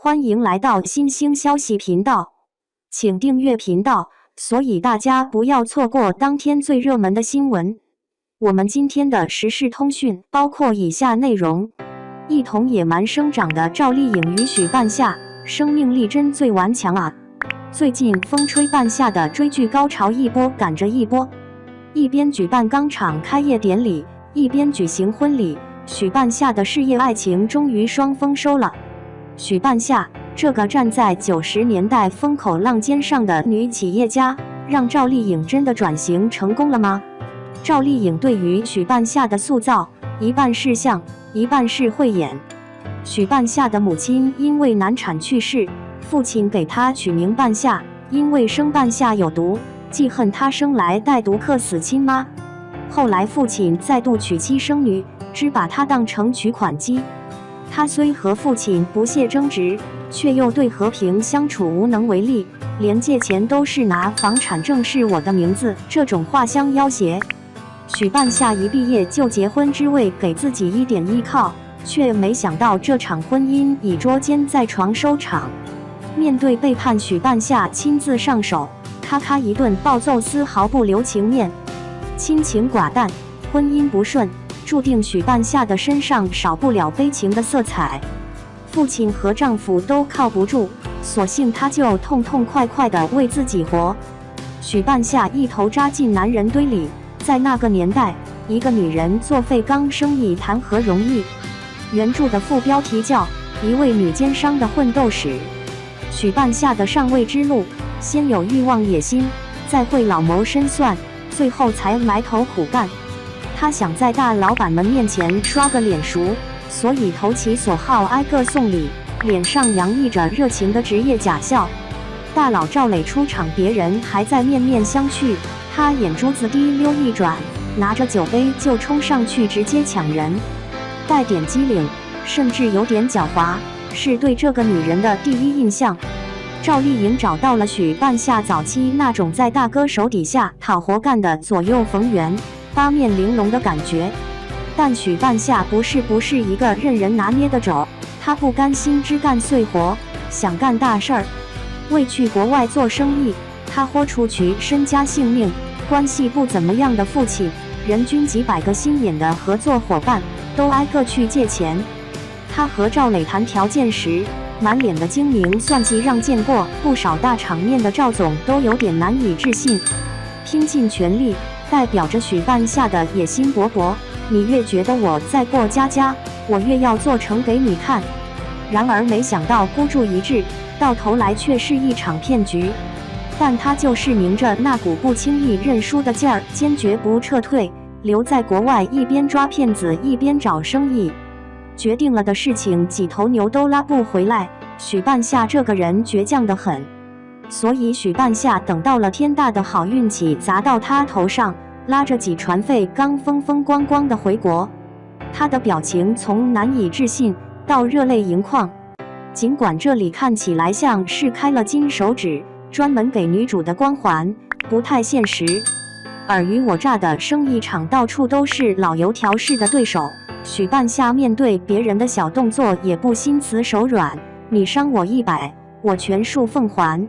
欢迎来到新兴消息频道，请订阅频道，所以大家不要错过当天最热门的新闻。我们今天的时事通讯包括以下内容：一同野蛮生长的赵丽颖与许半夏，生命力真最顽强啊！最近风吹半夏的追剧高潮一波赶着一波，一边举办钢厂开业典礼，一边举行婚礼。许半夏的事业爱情终于双丰收了。许半夏这个站在90年代风口浪尖上的女企业家，让赵丽颖真的转型成功了吗？赵丽颖对于许半夏的塑造，一半是像，一半是慧眼。许半夏的母亲因为难产去世，父亲给她取名半夏，因为生半夏有毒，记恨她生来带毒克死亲妈。后来父亲再度娶妻生女，只把她当成取款机。他虽和父亲不懈争执，却又对和平相处无能为力，连借钱都是拿房产证是我的名字这种话相要挟。许半夏一毕业就结婚，只为给自己一点依靠，却没想到这场婚姻以捉奸在床收场。面对背叛，许半夏亲自上手，咔咔一顿暴揍，丝毫不留情面。亲情寡淡，婚姻不顺，注定许半夏的身上少不了悲情的色彩。父亲和丈夫都靠不住，索性她就痛痛快快地为自己活。许半夏一头扎进男人堆里，在那个年代，一个女人做废钢生意谈何容易？原著的副标题叫《一位女奸商的混斗史》。许半夏的上位之路，先有欲望野心，再会老谋深算，最后才埋头苦干。他想在大老板们面前刷个脸熟，所以投其所好，挨个送礼，脸上洋溢着热情的职业假笑。大佬赵磊出场，别人还在面面相觑，他眼珠子滴溜一转，拿着酒杯就冲上去直接抢人，带点机灵，甚至有点狡猾，是对这个女人的第一印象。赵丽颖找到了许半夏早期那种在大哥手底下讨活干的左右逢源，八面玲珑的感觉。但许半夏不是一个任人拿捏的种，他不甘心只干碎活，想干大事儿。为去国外做生意，他豁出去身家性命，关系不怎么样的父亲，人均几百个心眼的合作伙伴，都挨个去借钱。他和赵磊谈条件时，满脸的精明算计，让见过不少大场面的赵总都有点难以置信。拼尽全力，代表着许半夏的野心勃勃。你越觉得我在过家，我越要做成给你看。然而没想到孤注一掷，到头来却是一场骗局。但他就是明着那股不轻易认输的劲儿，坚决不撤退，留在国外一边抓骗子一边找生意。决定了的事情几头牛都拉不回来，许半夏这个人倔强得很。所以许半夏等到了天大的好运气砸到他头上，拉着几船废钢风光光的回国。他的表情从难以置信到热泪盈眶。尽管这里看起来像是开了金手指，专门给女主的光环，不太现实。尔虞我诈的生意场到处都是老油条式的对手，许半夏面对别人的小动作也不心慈手软，你伤我100，我全数奉还。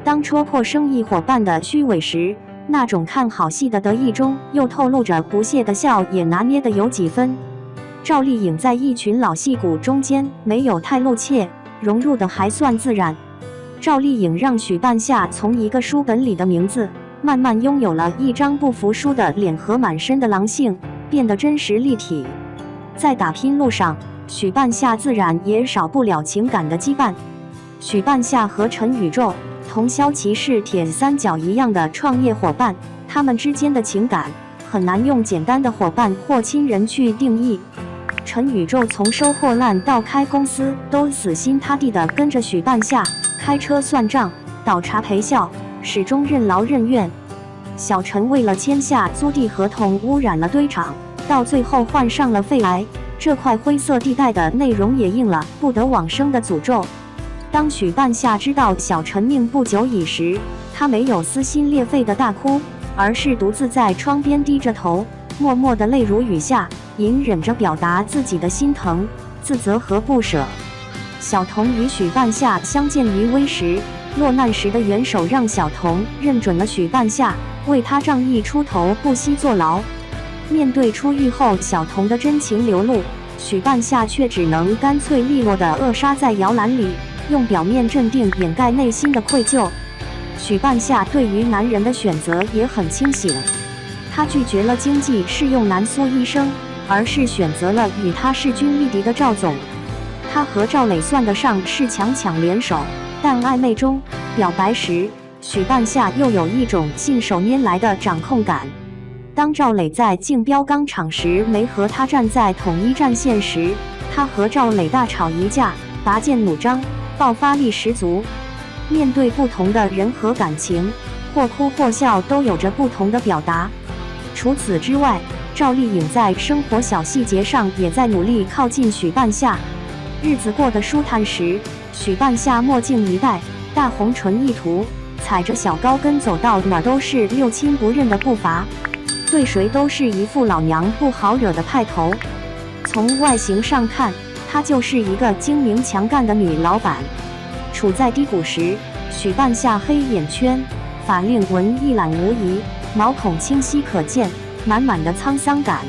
当戳破生意伙伴的虚伪时，那种看好戏的得意中又透露着不屑的笑也拿捏的有几分。赵丽颖在一群老戏骨中间没有太露怯，融入的还算自然。赵丽颖让许半夏从一个书本里的名字，慢慢拥有了一张不服输的脸和满身的狼性，变得真实立体。在打拼路上，许半夏自然也少不了情感的羁绊。许半夏和陈宇宙同萧齐是铁三角一样的创业伙伴，他们之间的情感很难用简单的伙伴或亲人去定义。陈宇宙从收破烂到开公司都死心塌地地跟着许半夏，开车算账，倒茶陪笑，始终任劳任怨。小陈为了签下租地合同污染了堆场，到最后患上了肺癌，这块灰色地带的内容也应了不得往生的诅咒。当许半夏知道小陈命不久矣时，他没有撕心裂肺的大哭，而是独自在窗边低着头，默默的泪如雨下，隐忍着表达自己的心疼、自责和不舍。小童与许半夏相见于微时，落难时的元首让小童认准了许半夏，为他仗义出头，不惜坐牢。面对出狱后小童的真情流露，许半夏却只能干脆利落地扼杀在摇篮里，用表面镇定掩盖内心的愧疚。许半夏对于男人的选择也很清醒，他拒绝了经济适用男苏医生，而是选择了与他势均力敌的赵总。他和赵磊算得上是强强联手，但暧昧中表白时，许半夏又有一种信手拈来的掌控感。当赵磊在竞标钢厂时没和他站在统一战线时，他和赵磊大吵一架，拔剑弩张，爆发力十足。面对不同的人和感情，或哭或笑都有着不同的表达。除此之外，赵丽颖在生活小细节上也在努力靠近许半夏。日子过得舒坦时，许半夏墨镜一戴，大红唇一涂，踩着小高跟走到哪都是六亲不认的步伐，对谁都是一副老娘不好惹的派头。从外形上看，她就是一个精明强干的女老板。处在低谷时，许半夏黑眼圈、法令纹一览无遗，毛孔清晰可见，满满的沧桑感。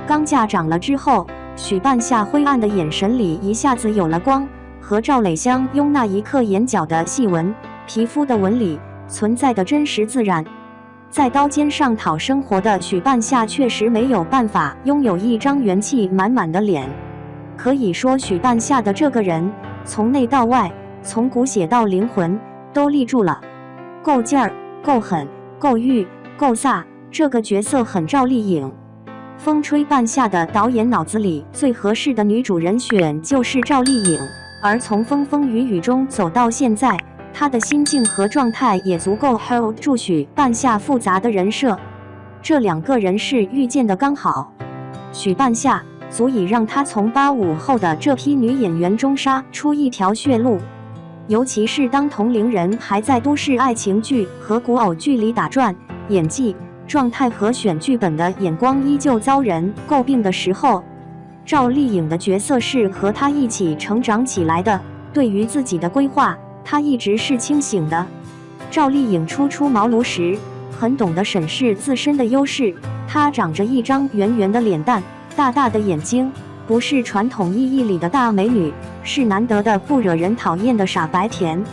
钢架涨了之后，许半夏灰暗的眼神里一下子有了光，和赵磊相拥那一刻，眼角的细纹、皮肤的纹理存在的真实自然。在刀尖上讨生活的许半夏确实没有办法拥有一张元气满满的脸。可以说，许半夏的这个人，从内到外，从骨血到灵魂，都立住了。够劲儿，够狠，够欲，够飒，这个角色很赵丽颖。风吹半夏的导演脑子里最合适的女主人选就是赵丽颖，而从风风雨雨中走到现在，她的心境和状态也足够 hold 住许半夏复杂的人设。这两个人是遇见的刚好，许半夏足以让她从85后的这批女演员中杀出一条血路。尤其是当同龄人还在都市爱情剧和古偶剧里打转，演技、状态和选剧本的眼光依旧遭人诟病的时候，赵丽颖的角色是和她一起成长起来的，对于自己的规划，她一直是清醒的。赵丽颖初出茅庐时，很懂得审视自身的优势，她长着一张圆圆的脸蛋，大大的眼睛，不是传统意义里的大美女，是难得的不惹人讨厌的傻白甜。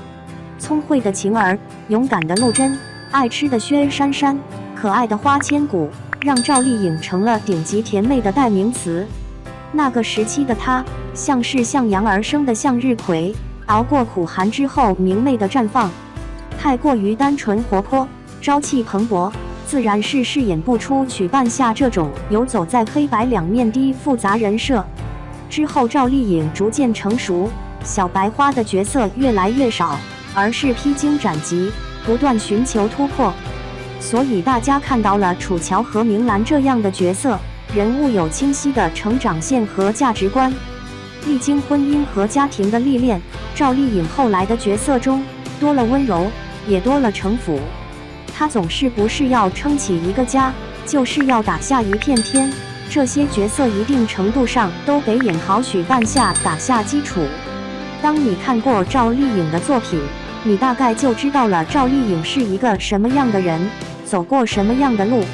聪慧的晴儿，勇敢的陆贞，爱吃的薛珊珊，可爱的花千骨，让赵丽颖成了顶级甜妹的代名词。那个时期的她，像是向阳而生的向日葵，熬过苦寒之后明媚的绽放。太过于单纯活泼，朝气蓬勃，自然是饰演不出许半夏这种游走在黑白两面的复杂人设。之后赵丽颖逐渐成熟，小白花的角色越来越少，而是披荆斩棘，不断寻求突破。所以大家看到了楚乔和明兰这样的角色，人物有清晰的成长线和价值观。历经婚姻和家庭的历练，赵丽颖后来的角色中多了温柔，也多了城府。她总是不是要撑起一个家，就是要打下一片天。这些角色一定程度上都给演好许半夏打下基础。当你看过赵丽颖的作品，你大概就知道了赵丽颖是一个什么样的人，走过什么样的路。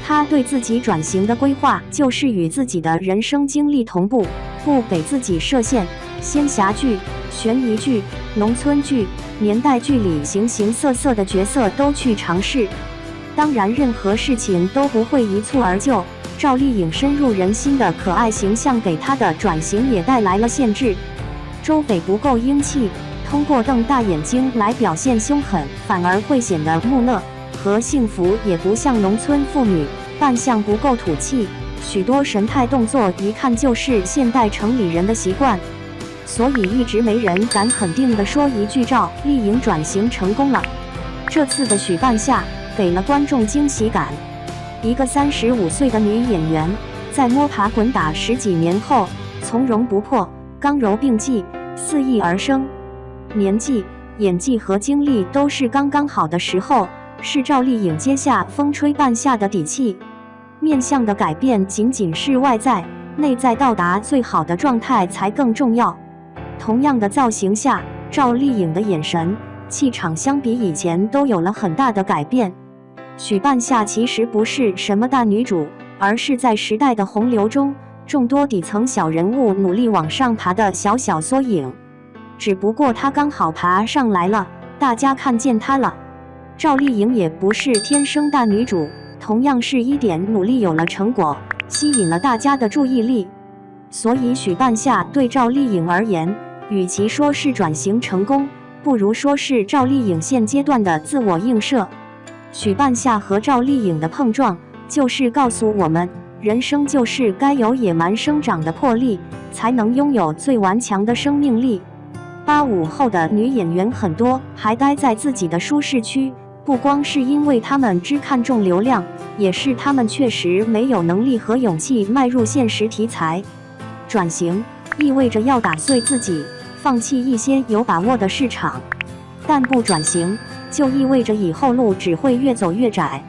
她对自己转型的规划就是与自己的人生经历同步，不给自己设限。仙侠剧、悬疑剧、农村剧、年代剧里形形色色的角色都去尝试。当然，任何事情都不会一蹴而就。赵丽颖深入人心的可爱形象给她的转型也带来了限制。周北不够英气，通过瞪大眼睛来表现凶狠，反而会显得木讷和幸福，也不像农村妇女，扮相不够土气，许多神态动作一看就是现代城里人的习惯。所以一直没人敢肯定地说一句赵丽颖转型成功了。这次的许半夏给了观众惊喜感。一个35岁的女演员，在摸爬滚打10几年后，从容不迫，刚柔并济，肆意而生。年纪、演技和经历都是刚刚好的时候，是赵丽颖接下风吹半夏的底气。面向的改变仅仅是外在，内在到达最好的状态才更重要。同样的造型下，赵丽颖的眼神、气场相比以前都有了很大的改变。许半夏其实不是什么大女主，而是在时代的洪流中，众多底层小人物努力往上爬的小小缩影。只不过她刚好爬上来了，大家看见她了。赵丽颖也不是天生大女主，同样是一点努力有了成果，吸引了大家的注意力。所以许半夏对赵丽颖而言，与其说是转型成功，不如说是赵丽颖现阶段的自我映射。许半夏和赵丽颖的碰撞，就是告诉我们，人生就是该有野蛮生长的魄力，才能拥有最顽强的生命力。85后的女演员很多还待在自己的舒适区，不光是因为她们只看重流量，也是她们确实没有能力和勇气迈入现实题材。转型意味着要打碎自己，放弃一些有把握的市场，但不转型就意味着以后路只会越走越窄。